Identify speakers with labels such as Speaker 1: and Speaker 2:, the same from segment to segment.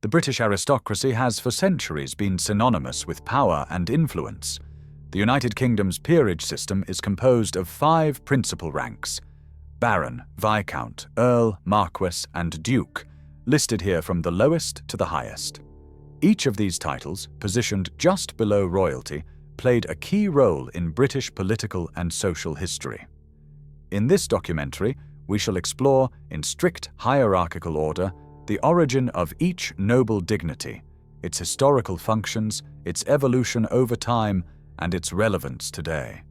Speaker 1: The British aristocracy has for centuries been synonymous with power and influence. The United Kingdom's peerage system is composed of 5 principal ranks: Baron, Viscount, Earl, Marquess, and Duke, listed here from the lowest to the highest. Each of these titles, positioned just below royalty, played a key role in British political and social history. In this documentary, we shall explore, in strict hierarchical order, the origin of each noble dignity, its historical functions, its evolution over time, and its relevance today.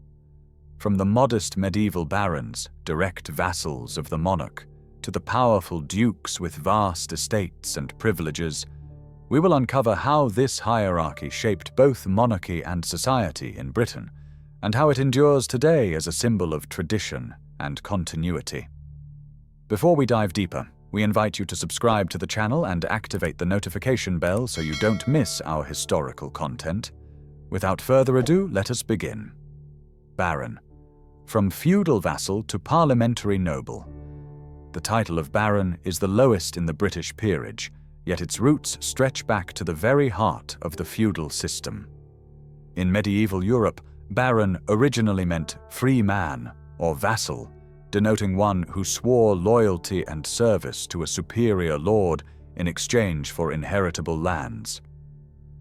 Speaker 1: From the modest medieval barons, direct vassals of the monarch, to the powerful dukes with vast estates and privileges, we will uncover how this hierarchy shaped both monarchy and society in Britain, and how it endures today as a symbol of tradition and continuity. Before we dive deeper, we invite you to subscribe to the channel and activate the notification bell so you don't miss our historical content. Without further ado, let us begin. Baron. From feudal vassal to parliamentary noble. The title of baron is the lowest in the British peerage, yet its roots stretch back to the very heart of the feudal system. In medieval Europe, baron originally meant free man or vassal, denoting one who swore loyalty and service to a superior lord in exchange for inheritable lands.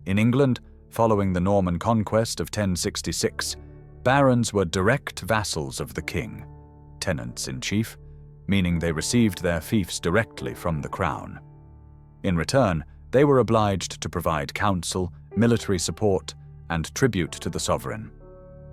Speaker 1: In England, following the Norman conquest of 1066, barons were direct vassals of the king, tenants-in-chief, meaning they received their fiefs directly from the crown. In return, they were obliged to provide counsel, military support, and tribute to the sovereign.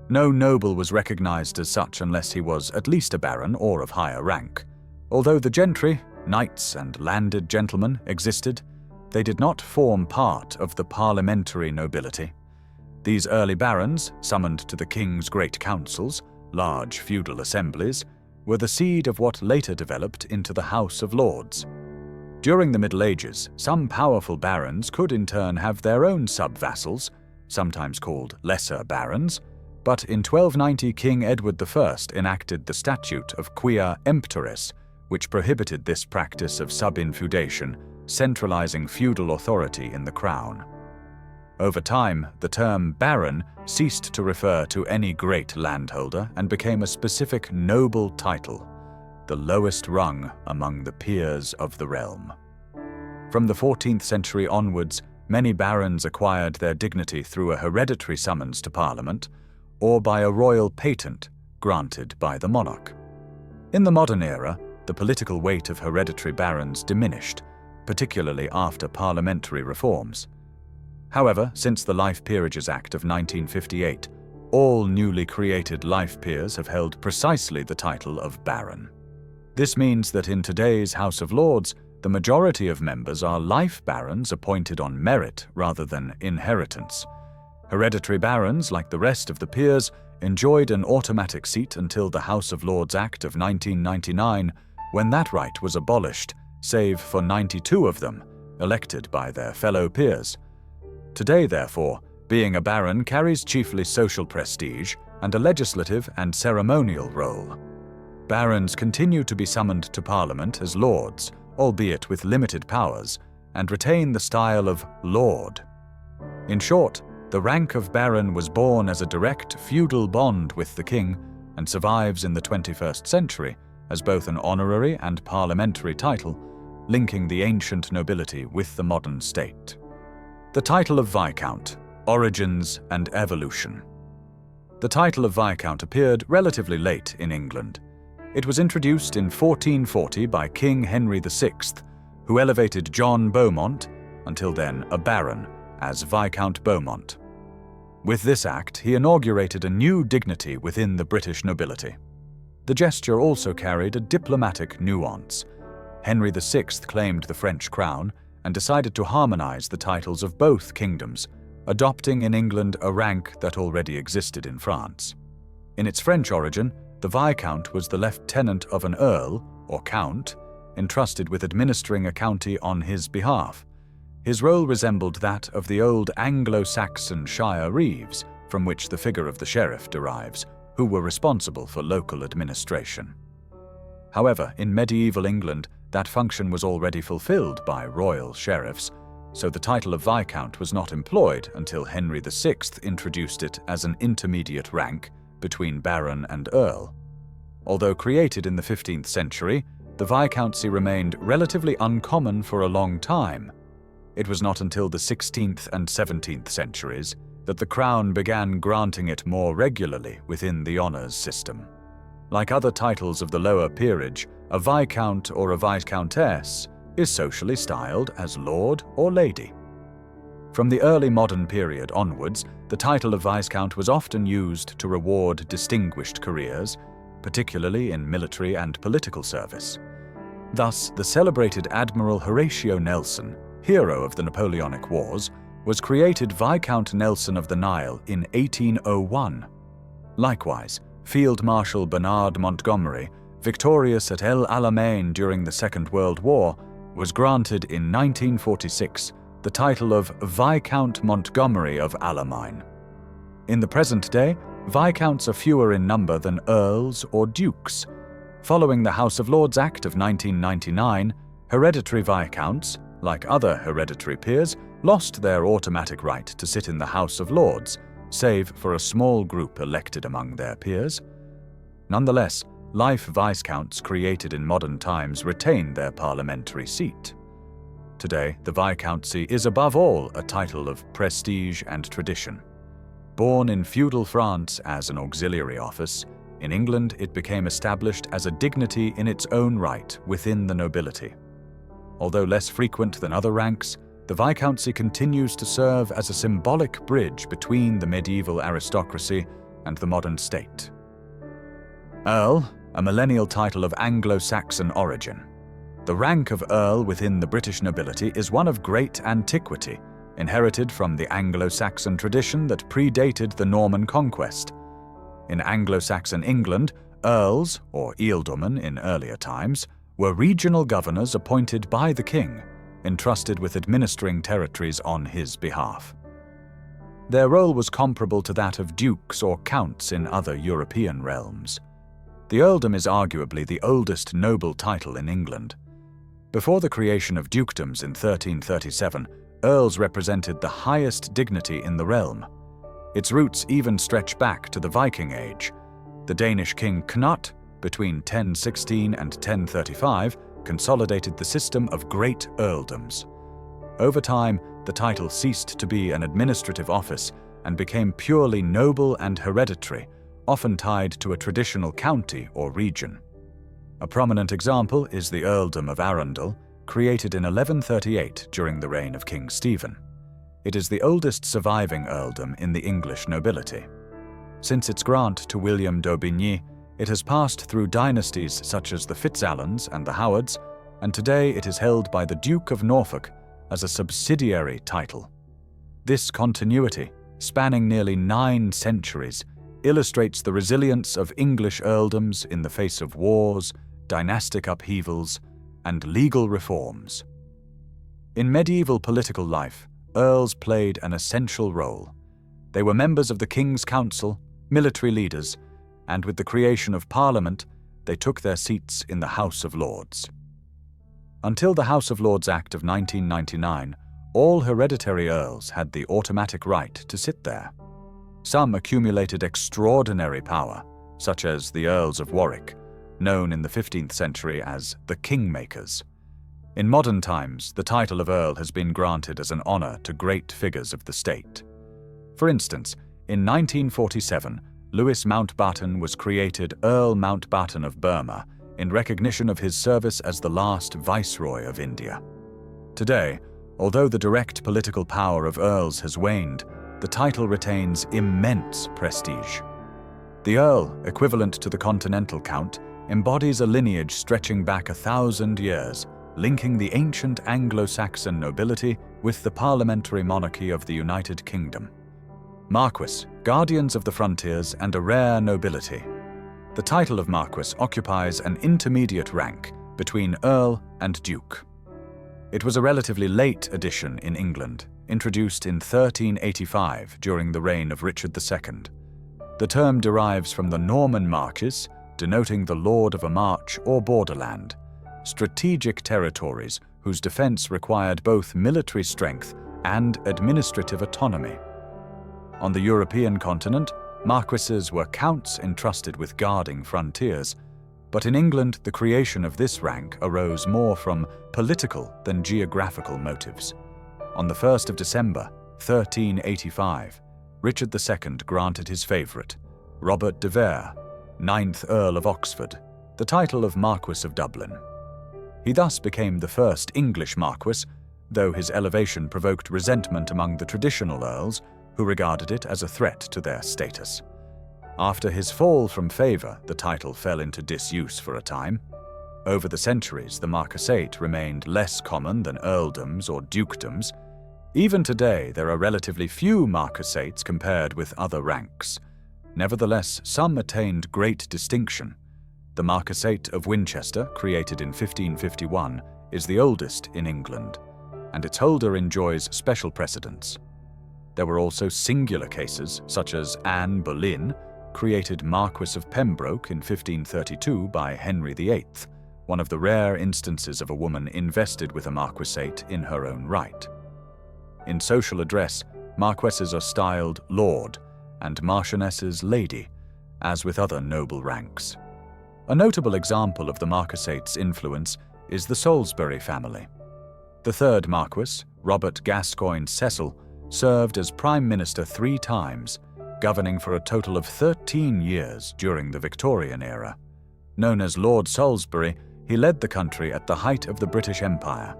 Speaker 1: No noble was recognized as such unless he was at least a baron or of higher rank. Although the gentry, knights and landed gentlemen, existed, they did not form part of the parliamentary nobility. These early barons, summoned to the king's great councils, large feudal assemblies, were the seed of what later developed into the House of Lords. During the Middle Ages, some powerful barons could in turn have their own sub-vassals, sometimes called lesser barons, but in 1290 King Edward I enacted the Statute of Quia Emptores, which prohibited this practice of sub-infeudation, centralizing feudal authority in the crown. Over time, the term baron ceased to refer to any great landholder and became a specific noble title, the lowest rung among the peers of the realm. From the 14th century onwards, many barons acquired their dignity through a hereditary summons to Parliament, or by a royal patent granted by the monarch. In the modern era, the political weight of hereditary barons diminished, particularly after parliamentary reforms. However, since the Life Peerages Act of 1958, all newly created life peers have held precisely the title of baron. This means that in today's House of Lords, the majority of members are life barons appointed on merit rather than inheritance. Hereditary barons, like the rest of the peers, enjoyed an automatic seat until the House of Lords Act of 1999, when that right was abolished, save for 92 of them, elected by their fellow peers. Today, therefore, being a baron carries chiefly social prestige and a legislative and ceremonial role. Barons continue to be summoned to Parliament as lords, albeit with limited powers, and retain the style of lord. In short, the rank of baron was born as a direct feudal bond with the king and survives in the 21st century as both an honorary and parliamentary title, linking the ancient nobility with the modern state. The title of Viscount, origins and evolution. The title of Viscount appeared relatively late in England. It was introduced in 1440 by King Henry VI, who elevated John Beaumont, until then a baron, as Viscount Beaumont. With this act, he inaugurated a new dignity within the British nobility. The gesture also carried a diplomatic nuance. Henry VI claimed the French crown and decided to harmonize the titles of both kingdoms, adopting in England a rank that already existed in France. In its French origin, the Viscount was the lieutenant of an earl, or count, entrusted with administering a county on his behalf. His role resembled that of the old Anglo-Saxon shire reeves, from which the figure of the sheriff derives, who were responsible for local administration. However, in medieval England, that function was already fulfilled by royal sheriffs, so the title of Viscount was not employed until Henry VI introduced it as an intermediate rank between Baron and Earl. Although created in the 15th century, the Viscountcy remained relatively uncommon for a long time. It was not until the 16th and 17th centuries that the Crown began granting it more regularly within the honours system. Like other titles of the lower peerage, a Viscount or a Viscountess is socially styled as Lord or Lady. From the early modern period onwards, the title of Viscount was often used to reward distinguished careers, particularly in military and political service. Thus, the celebrated Admiral Horatio Nelson, hero of the Napoleonic Wars, was created Viscount Nelson of the Nile in 1801. Likewise, Field Marshal Bernard Montgomery, victorious at El Alamein during the Second World War, was granted in 1946 the title of Viscount Montgomery of Alamein. In the present day, Viscounts are fewer in number than Earls or Dukes. Following the House of Lords Act of 1999, hereditary Viscounts, like other hereditary peers, lost their automatic right to sit in the House of Lords, save for a small group elected among their peers. Nonetheless, life Viscounts created in modern times retain their parliamentary seat. Today, the Viscountcy is above all a title of prestige and tradition. Born in feudal France as an auxiliary office, in England it became established as a dignity in its own right within the nobility. Although less frequent than other ranks, the Viscountcy continues to serve as a symbolic bridge between the medieval aristocracy and the modern state. Earl, a millennial title of Anglo-Saxon origin. The rank of Earl within the British nobility is one of great antiquity, inherited from the Anglo-Saxon tradition that predated the Norman conquest. In Anglo-Saxon England, Earls, or Earldomen in earlier times, were regional governors appointed by the king, entrusted with administering territories on his behalf. Their role was comparable to that of dukes or counts in other European realms. The earldom is arguably the oldest noble title in England. Before the creation of dukedoms in 1337, earls represented the highest dignity in the realm. Its roots even stretch back to the Viking Age. The Danish king Knut, between 1016 and 1035, consolidated the system of great earldoms. Over time, the title ceased to be an administrative office and became purely noble and hereditary, often tied to a traditional county or region. A prominent example is the Earldom of Arundel, created in 1138 during the reign of King Stephen. It is the oldest surviving earldom in the English nobility. Since its grant to William d'Aubigny, it has passed through dynasties such as the Fitzalans and the Howards, and today it is held by the Duke of Norfolk as a subsidiary title. This continuity, spanning nearly 9 centuries, illustrates the resilience of English earldoms in the face of wars, dynastic upheavals, and legal reforms. In medieval political life, earls played an essential role. They were members of the King's Council, military leaders, and with the creation of Parliament, they took their seats in the House of Lords. Until the House of Lords Act of 1999, all hereditary earls had the automatic right to sit there. Some accumulated extraordinary power, such as the Earls of Warwick, known in the 15th century as the Kingmakers. In modern times, the title of Earl has been granted as an honour to great figures of the state. For instance, in 1947, Louis Mountbatten was created Earl Mountbatten of Burma in recognition of his service as the last Viceroy of India. Today, although the direct political power of earls has waned, the title retains immense prestige. The Earl, equivalent to the Continental Count, embodies a lineage stretching back 1,000 years, linking the ancient Anglo-Saxon nobility with the parliamentary monarchy of the United Kingdom. Marquess, guardians of the frontiers and a rare nobility. The title of Marquess occupies an intermediate rank between Earl and Duke. It was a relatively late addition in England, introduced in 1385 during the reign of Richard II. The term derives from the Norman marches, denoting the lord of a march or borderland, strategic territories whose defense required both military strength and administrative autonomy. On the European continent, marquesses were counts entrusted with guarding frontiers, but in England the creation of this rank arose more from political than geographical motives. On the 1st of December, 1385, Richard II granted his favourite, Robert de Vere, 9th Earl of Oxford, the title of Marquess of Dublin. He thus became the first English Marquess, though his elevation provoked resentment among the traditional earls, who regarded it as a threat to their status. After his fall from favour, the title fell into disuse for a time. Over the centuries, the marquisate remained less common than earldoms or dukedoms. Even today, there are relatively few marquisates compared with other ranks. Nevertheless, some attained great distinction. The Marquisate of Winchester, created in 1551, is the oldest in England, and its holder enjoys special precedence. There were also singular cases, such as Anne Boleyn, created Marquess of Pembroke in 1532 by Henry VIII, one of the rare instances of a woman invested with a marquisate in her own right. In social address, marquesses are styled Lord and marchionesses Lady, as with other noble ranks. A notable example of the marquisate's influence is the Salisbury family. The third Marquess, Robert Gascoigne Cecil, served as Prime Minister 3 times, governing for a total of 13 years during the Victorian era. Known as Lord Salisbury, he led the country at the height of the British Empire.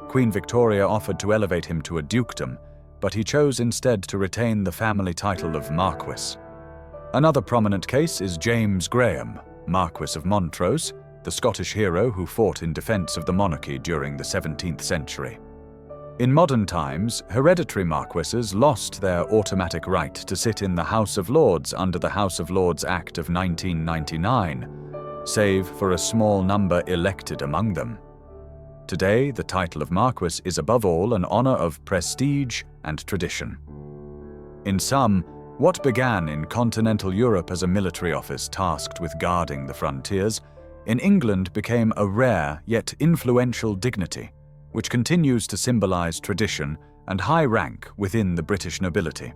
Speaker 1: Queen Victoria offered to elevate him to a dukedom, but he chose instead to retain the family title of Marquess. Another prominent case is James Graham, Marquess of Montrose, the Scottish hero who fought in defence of the monarchy during the 17th century. In modern times, hereditary marquesses lost their automatic right to sit in the House of Lords under the House of Lords Act of 1999, save for a small number elected among them. Today, the title of Marquess is above all an honour of prestige and tradition. In sum, what began in continental Europe as a military office tasked with guarding the frontiers, in England became a rare yet influential dignity, which continues to symbolise tradition and high rank within the British nobility.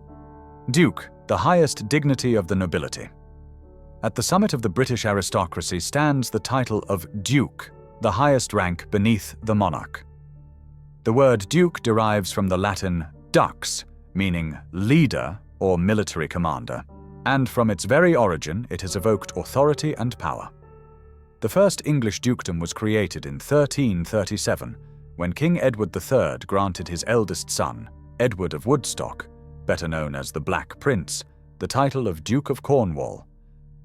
Speaker 1: Duke, the highest dignity of the nobility. At the summit of the British aristocracy stands the title of Duke, the highest rank beneath the monarch. The word Duke derives from the Latin dux, meaning leader or military commander, and from its very origin it has evoked authority and power. The first English dukedom was created in 1337, when King Edward III granted his eldest son, Edward of Woodstock, better known as the Black Prince, the title of Duke of Cornwall.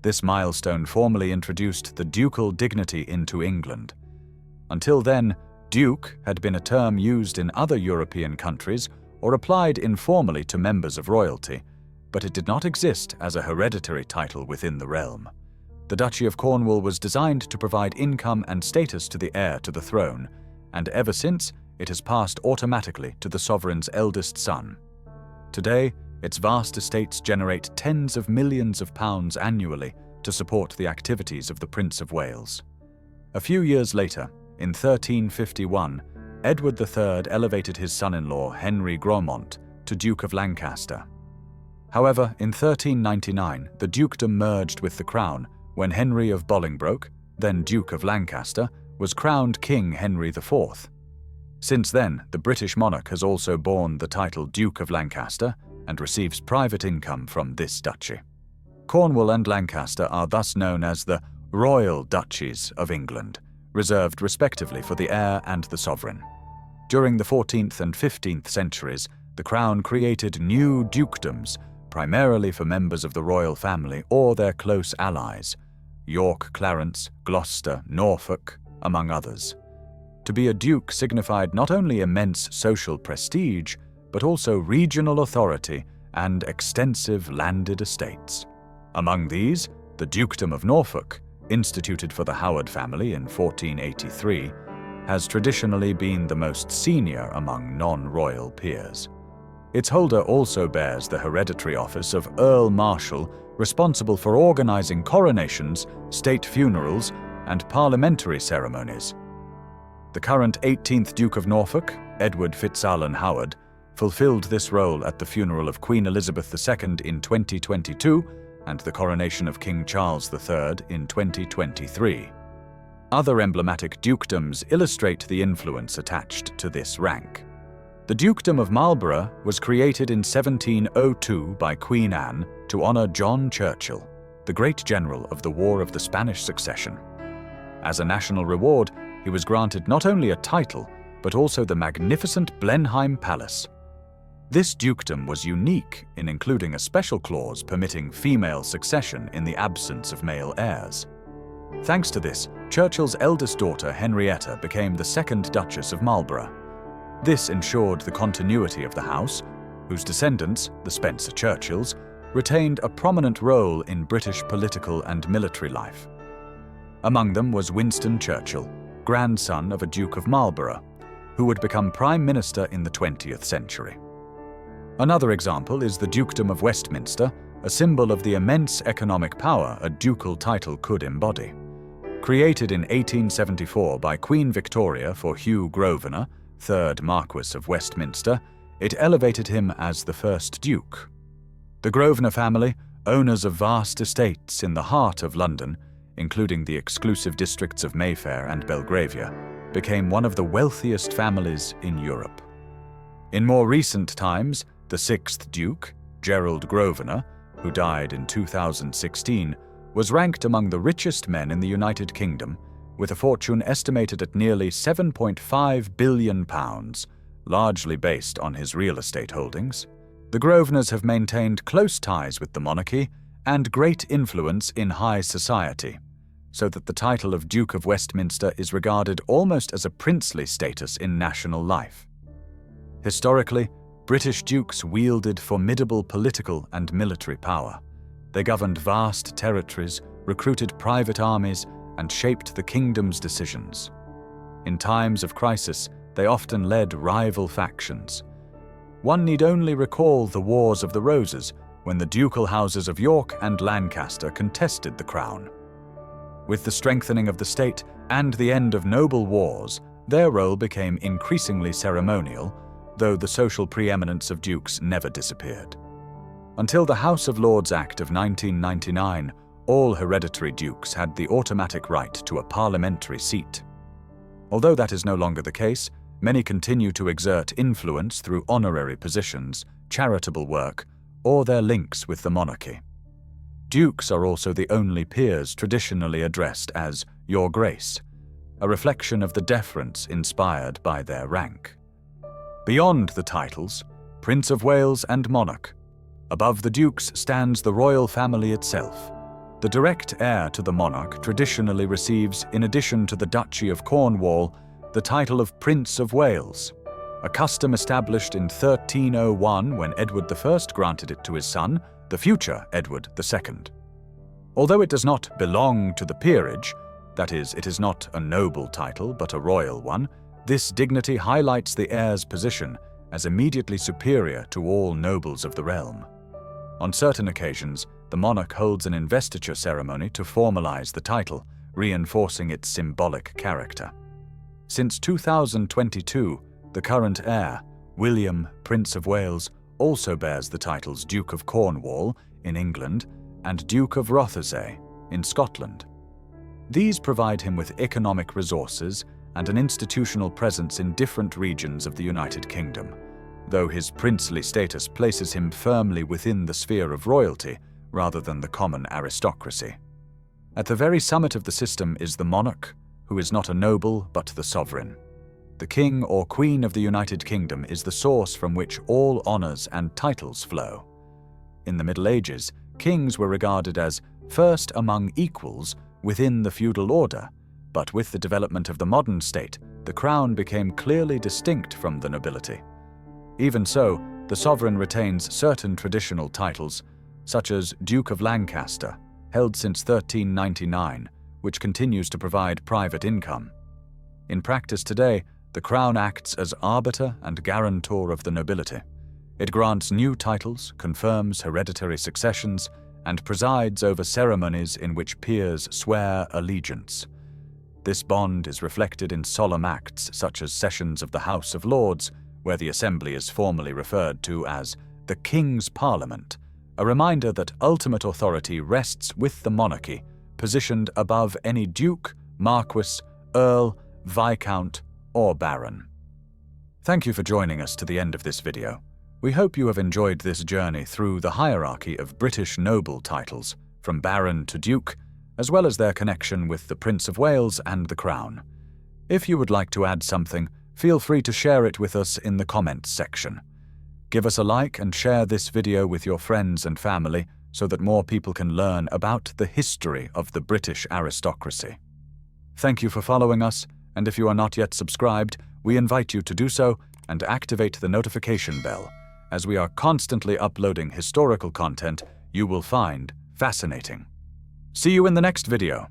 Speaker 1: This milestone formally introduced the ducal dignity into England. Until then, Duke had been a term used in other European countries or applied informally to members of royalty, but it did not exist as a hereditary title within the realm. The Duchy of Cornwall was designed to provide income and status to the heir to the throne, and ever since, it has passed automatically to the sovereign's eldest son. Today, its vast estates generate tens of millions of pounds annually to support the activities of the Prince of Wales. A few years later, in 1351, Edward III elevated his son-in-law Henry Grosmont to Duke of Lancaster. However, in 1399, the dukedom merged with the crown when Henry of Bolingbroke, then Duke of Lancaster, was crowned King Henry IV. Since then, the British monarch has also borne the title Duke of Lancaster and receives private income from this duchy. Cornwall and Lancaster are thus known as the Royal Duchies of England, reserved respectively for the heir and the sovereign. During the 14th and 15th centuries, the Crown created new dukedoms, primarily for members of the royal family or their close allies, York, Clarence, Gloucester, Norfolk, among others. To be a duke signified not only immense social prestige, but also regional authority and extensive landed estates. Among these, the Dukedom of Norfolk, instituted for the Howard family in 1483, has traditionally been the most senior among non-royal peers. Its holder also bears the hereditary office of Earl Marshal, responsible for organizing coronations, state funerals, and parliamentary ceremonies. The The current 18th Duke of Norfolk, Edward Fitzalan Howard, fulfilled this role at the funeral of Queen Elizabeth II in 2022 and the coronation of King Charles III in 2023. Other emblematic dukedoms illustrate the influence attached to this rank. The Dukedom of Marlborough was created in 1702 by Queen Anne to honor John Churchill, the great general of the War of the Spanish Succession. As a national reward, he was granted not only a title, but also the magnificent Blenheim Palace. This dukedom was unique in including a special clause permitting female succession in the absence of male heirs. Thanks to this, Churchill's eldest daughter Henrietta became the second Duchess of Marlborough. This ensured the continuity of the house, whose descendants, the Spencer Churchills, retained a prominent role in British political and military life. Among them was Winston Churchill, grandson of a Duke of Marlborough, who would become Prime Minister in the 20th century. Another example is the Dukedom of Westminster, a symbol of the immense economic power a ducal title could embody. Created in 1874 by Queen Victoria for Hugh Grosvenor, 3rd Marquess of Westminster, it elevated him as the first Duke. The Grosvenor family, owners of vast estates in the heart of London, including the exclusive districts of Mayfair and Belgravia, became one of the wealthiest families in Europe. In more recent times, the 6th Duke, Gerald Grosvenor, who died in 2016, was ranked among the richest men in the United Kingdom, with a fortune estimated at nearly £7.5 billion, largely based on his real estate holdings. The Grosvenors have maintained close ties with the monarchy and great influence in high society, so that the title of Duke of Westminster is regarded almost as a princely status in national life. Historically, British dukes wielded formidable political and military power. They governed vast territories, recruited private armies, and shaped the kingdom's decisions. In times of crisis, they often led rival factions. One need only recall the Wars of the Roses, when the ducal houses of York and Lancaster contested the crown. With the strengthening of the state and the end of noble wars, their role became increasingly ceremonial, though the social preeminence of dukes never disappeared. Until the House of Lords Act of 1999, all hereditary dukes had the automatic right to a parliamentary seat. Although that is no longer the case, many continue to exert influence through honorary positions, charitable work, or their links with the monarchy. Dukes are also the only peers traditionally addressed as Your Grace, a reflection of the deference inspired by their rank. Beyond the titles, Prince of Wales and Monarch, above the dukes stands the royal family itself. The direct heir to the monarch traditionally receives, in addition to the Duchy of Cornwall, the title of Prince of Wales, a custom established in 1301 when Edward I granted it to his son, the future Edward II. Although it does not belong to the peerage, that is, it is not a noble title but a royal one, this dignity highlights the heir's position as immediately superior to all nobles of the realm. On certain occasions, the monarch holds an investiture ceremony to formalize the title, reinforcing its symbolic character. Since 2022, the current heir, William, Prince of Wales, also bears the titles Duke of Cornwall in England and Duke of Rothesay in Scotland. These provide him with economic resources and an institutional presence in different regions of the United Kingdom, though his princely status places him firmly within the sphere of royalty rather than the common aristocracy. At the very summit of the system is the monarch, who is not a noble but the sovereign. The king or queen of the United Kingdom is the source from which all honors and titles flow. In the Middle Ages, kings were regarded as first among equals within the feudal order, but with the development of the modern state, the crown became clearly distinct from the nobility. Even so, the sovereign retains certain traditional titles, such as Duke of Lancaster, held since 1399, which continues to provide private income. In practice today, the crown acts as arbiter and guarantor of the nobility. It grants new titles, confirms hereditary successions, and presides over ceremonies in which peers swear allegiance. This bond is reflected in solemn acts such as sessions of the House of Lords, where the Assembly is formally referred to as the King's Parliament, a reminder that ultimate authority rests with the monarchy, positioned above any duke, marquess, earl, viscount, or baron. Thank you for joining us to the end of this video. We hope you have enjoyed this journey through the hierarchy of British noble titles, from baron to duke, as well as their connection with the Prince of Wales and the Crown. If you would like to add something, feel free to share it with us in the comments section. Give us a like and share this video with your friends and family so that more people can learn about the history of the British aristocracy. Thank you for following us, and if you are not yet subscribed, we invite you to do so and activate the notification bell, as we are constantly uploading historical content you will find fascinating. See you in the next video.